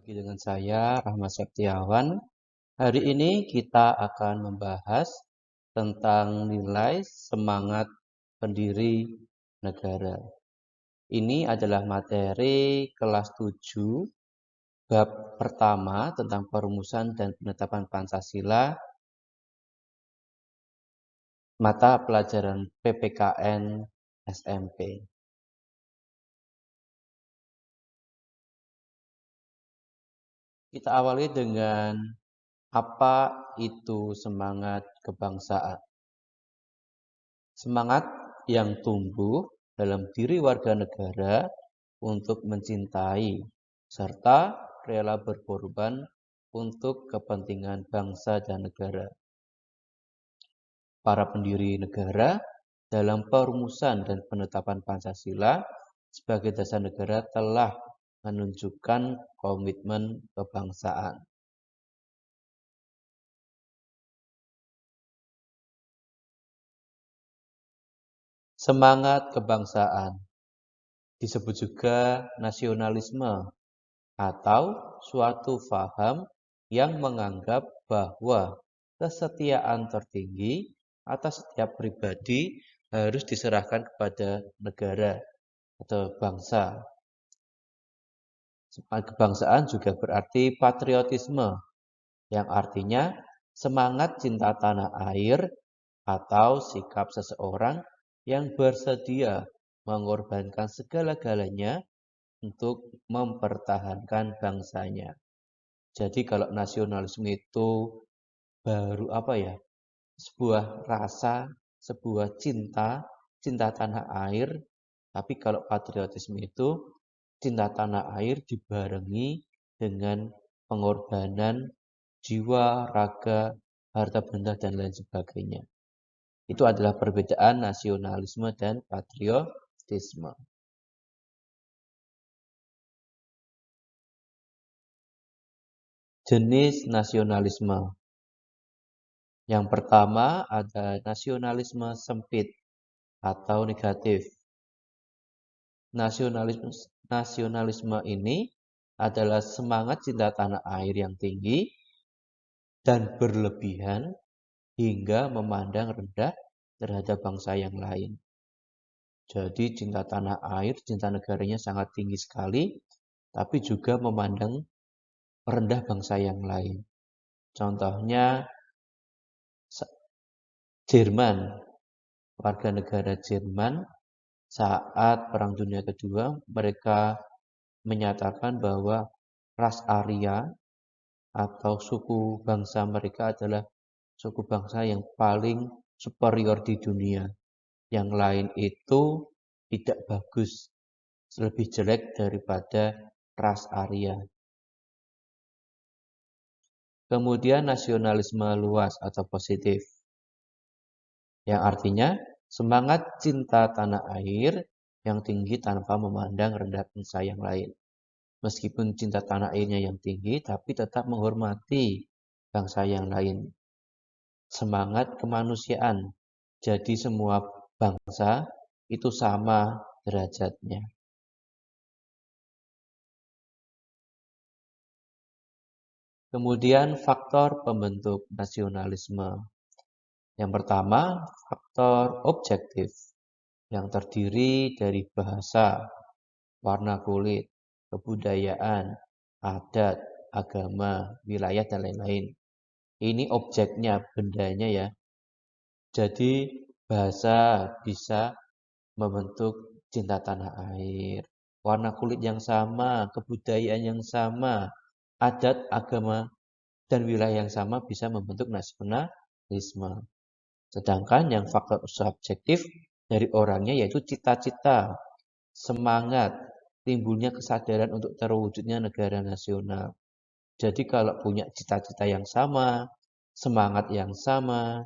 Lagi dengan saya, Rahmat Septiawan. Hari ini kita akan membahas tentang nilai semangat pendiri negara. Ini adalah materi kelas 7, bab pertama tentang perumusan dan penetapan Pancasila, mata pelajaran PPKN SMP. Kita awali dengan apa itu semangat kebangsaan. Semangat yang tumbuh dalam diri warga negara untuk mencintai serta rela berkorban untuk kepentingan bangsa dan negara. Para pendiri negara dalam perumusan dan penetapan Pancasila sebagai dasar negara telah menunjukkan komitmen kebangsaan. Semangat kebangsaan disebut juga nasionalisme atau suatu faham yang menganggap bahwa kesetiaan tertinggi atas setiap pribadi harus diserahkan kepada negara atau bangsa. Semangat kebangsaan juga berarti patriotisme, yang artinya semangat cinta tanah air atau sikap seseorang yang bersedia mengorbankan segala-galanya untuk mempertahankan bangsanya. Jadi kalau nasionalisme itu baru sebuah rasa, sebuah cinta tanah air. Tapi kalau patriotisme itu cinta tanah air dibarengi dengan pengorbanan jiwa, raga, harta benda, dan lain sebagainya. Itu adalah perbedaan nasionalisme dan patriotisme. Jenis nasionalisme. Yang pertama ada nasionalisme sempit atau negatif. Nasionalisme ini adalah semangat cinta tanah air yang tinggi dan berlebihan hingga memandang rendah terhadap bangsa yang lain. Jadi cinta tanah air, cinta negaranya sangat tinggi sekali, tapi juga memandang rendah bangsa yang lain. Contohnya Jerman, warga negara Jerman saat Perang Dunia Kedua, mereka menyatakan bahwa ras Arya atau suku bangsa mereka adalah suku bangsa yang paling superior di dunia. Yang lain itu tidak bagus, lebih jelek daripada ras Arya. Kemudian nasionalisme luas atau positif, yang artinya semangat cinta tanah air yang tinggi tanpa memandang rendah bangsa yang lain. Meskipun cinta tanah airnya yang tinggi, tapi tetap menghormati bangsa yang lain. Semangat kemanusiaan, jadi semua bangsa itu sama derajatnya. Kemudian faktor pembentuk nasionalisme. Yang pertama, faktor objektif yang terdiri dari bahasa, warna kulit, kebudayaan, adat, agama, wilayah, dan lain-lain. Ini objeknya, bendanya ya. Jadi bahasa bisa membentuk cinta tanah air. Warna kulit yang sama, kebudayaan yang sama, adat, agama, dan wilayah yang sama bisa membentuk nasionalisme. Sedangkan yang faktor subjektif dari orangnya yaitu cita-cita, semangat, timbulnya kesadaran untuk terwujudnya negara nasional. Jadi kalau punya cita-cita yang sama, semangat yang sama,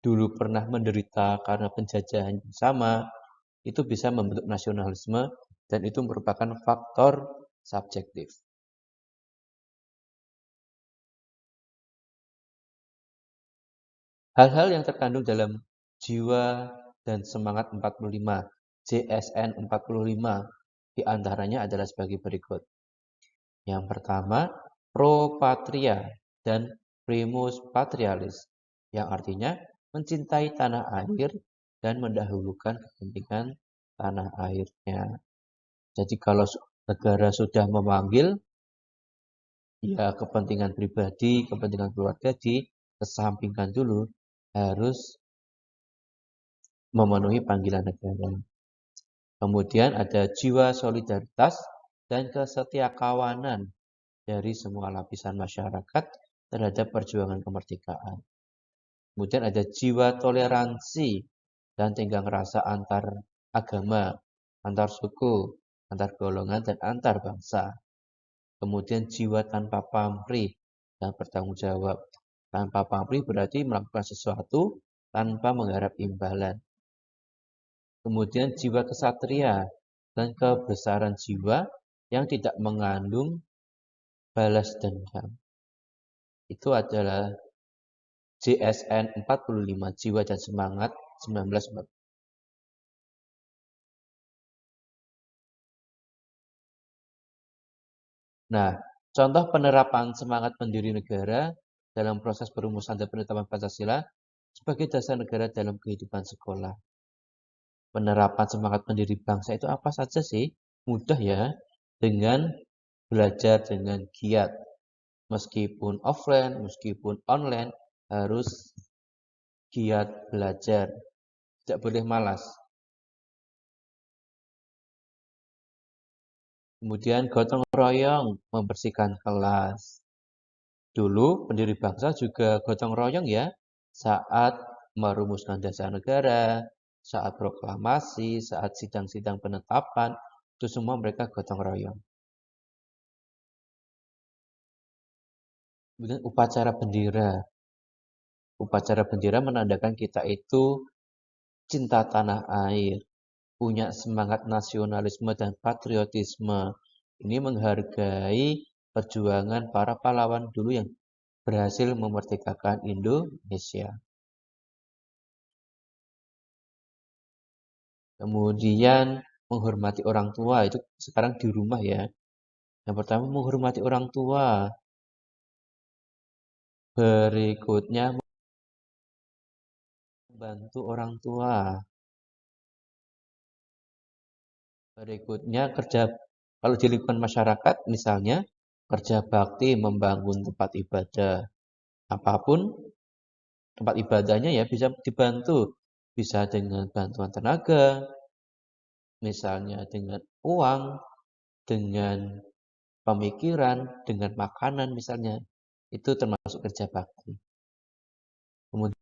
dulu pernah menderita karena penjajahan yang sama, itu bisa membentuk nasionalisme dan itu merupakan faktor subjektif. Hal-hal yang terkandung dalam jiwa dan semangat 45, JSN 45, diantaranya adalah sebagai berikut. Yang pertama, pro patria dan primus patrialis, yang artinya mencintai tanah air dan mendahulukan kepentingan tanah airnya. Jadi kalau negara sudah memanggil, ya kepentingan pribadi, kepentingan keluarga dikesampingkan dulu, harus memenuhi panggilan negara. Kemudian ada jiwa solidaritas dan kesetiakawanan dari semua lapisan masyarakat terhadap perjuangan kemerdekaan. Kemudian ada jiwa toleransi dan tenggang rasa antar agama, antar suku, antar golongan, dan antar bangsa. Kemudian jiwa tanpa pamrih dan bertanggung jawab. Tanpa pamrih berarti melakukan sesuatu tanpa mengharap imbalan. Kemudian jiwa kesatria dan kebesaran jiwa yang tidak mengandung balas dendam. Itu adalah JSN 45, Jiwa dan Semangat 1945. Nah, contoh penerapan semangat pendiri negara dalam proses perumusan dan penetapan Pancasila sebagai dasar negara dalam kehidupan sekolah. Penerapan semangat pendiri bangsa itu apa saja sih? Mudah ya, dengan belajar dengan giat. Meskipun offline, meskipun online, harus giat belajar. Tidak boleh malas. Kemudian gotong royong membersihkan kelas. Dulu pendiri bangsa juga gotong royong ya, saat merumuskan dasar negara, saat proklamasi, saat sidang-sidang penetapan, itu semua mereka gotong royong. Kemudian upacara bendera. Upacara bendera menandakan kita itu cinta tanah air, punya semangat nasionalisme dan patriotisme. Ini menghargai perjuangan para pahlawan dulu yang berhasil memerdekakan Indonesia. Kemudian menghormati orang tua, itu sekarang di rumah ya. Yang pertama menghormati orang tua. Berikutnya membantu orang tua. Berikutnya kerja, kalau di lingkungan masyarakat misalnya kerja bakti membangun tempat ibadah. Apapun tempat ibadahnya ya bisa dibantu. Bisa dengan bantuan tenaga, misalnya dengan uang, dengan pemikiran, dengan makanan misalnya. Itu termasuk kerja bakti. Kemudian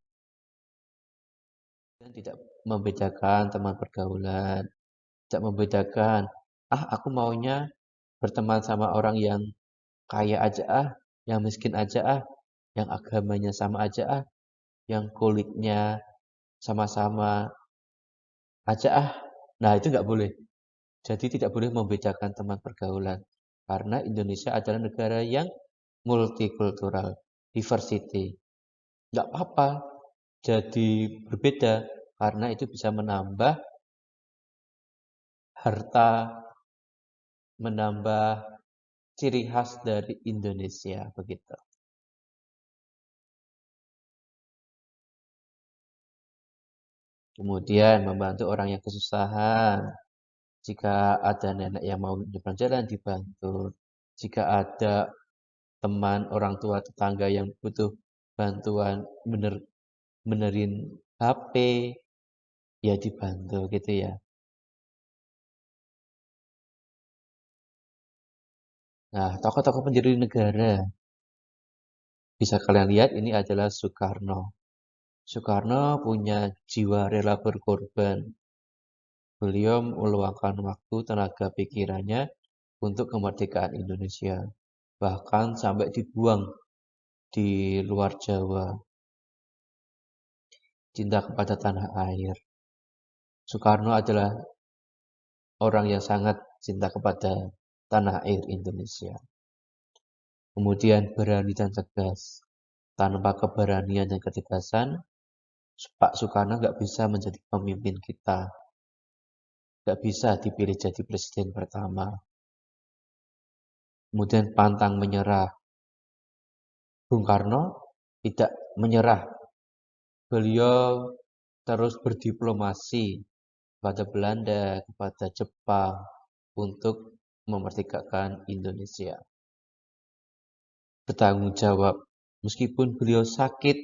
tidak membedakan teman pergaulan, tidak membedakan, aku maunya berteman sama orang yang kaya aja yang miskin aja yang agamanya sama aja yang kulitnya sama-sama aja Nah, itu nggak boleh. Jadi tidak boleh membedakan teman pergaulan. Karena Indonesia adalah negara yang multikultural, diversity. Nggak apa-apa jadi berbeda, karena itu bisa menambah harta, menambah ciri khas dari Indonesia, begitu. Kemudian membantu orang yang kesusahan. Jika ada nenek yang mau nyebrang jalan, dibantu. Jika ada teman, orang tua, tetangga yang butuh bantuan benerin HP, ya dibantu gitu ya. Nah, tokoh-tokoh pendiri negara, bisa kalian lihat ini adalah Soekarno. Soekarno punya jiwa rela berkorban. Beliau meluangkan waktu, tenaga pikirannya untuk kemerdekaan Indonesia. Bahkan sampai dibuang di luar Jawa. Cinta kepada tanah air. Soekarno adalah orang yang sangat cinta kepada tanah air Indonesia. Kemudian berani dan tegas. Tanpa keberanian dan ketegasan, Pak Soekarno nggak bisa menjadi pemimpin kita. Nggak bisa dipilih jadi presiden pertama. kemudian pantang menyerah. Bung Karno tidak menyerah. Beliau terus berdiplomasi kepada Belanda, kepada Jepang untuk memerdekakan Indonesia. Bertanggung jawab, meskipun beliau sakit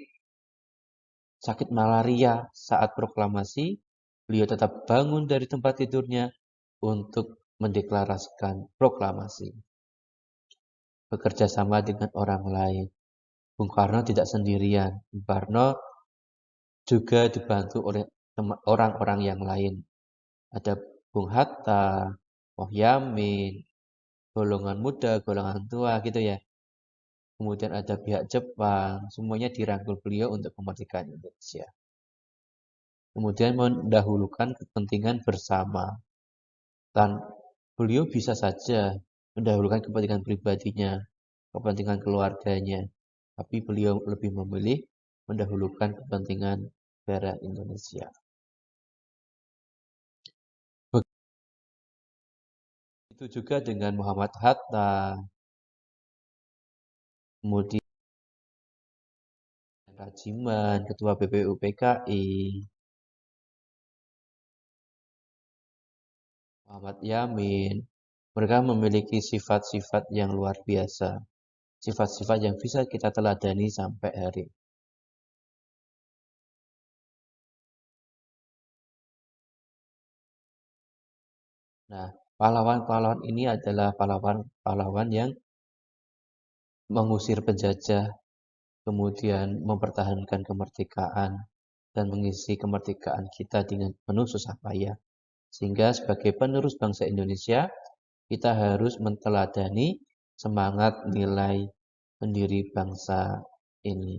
malaria saat proklamasi, beliau tetap bangun dari tempat tidurnya untuk mendeklarasikan proklamasi. Bekerja sama dengan orang lain. Bung Karno tidak sendirian. Bung Karno juga dibantu oleh orang-orang yang lain. Ada Bung Hatta, Mohyamin, golongan muda, golongan tua gitu ya. Kemudian ada pihak Jepang, semuanya dirangkul beliau untuk kemerdekaan Indonesia. Kemudian mendahulukan kepentingan bersama. Dan beliau bisa saja mendahulukan kepentingan pribadinya, kepentingan keluarganya. Tapi beliau lebih memilih mendahulukan kepentingan negara Indonesia. Begitu juga dengan Muhammad Hatta, kemudian Rajiman, Ketua BPUPKI, Muhammad Yamin. Mereka memiliki sifat-sifat yang luar biasa. Sifat-sifat yang bisa kita teladani sampai hari ini. Nah, pahlawan-pahlawan ini adalah pahlawan-pahlawan yang mengusir penjajah, kemudian mempertahankan kemerdekaan, dan mengisi kemerdekaan kita dengan penuh susah payah. Sehingga sebagai penerus bangsa Indonesia, kita harus menteladani semangat nilai pendiri bangsa ini.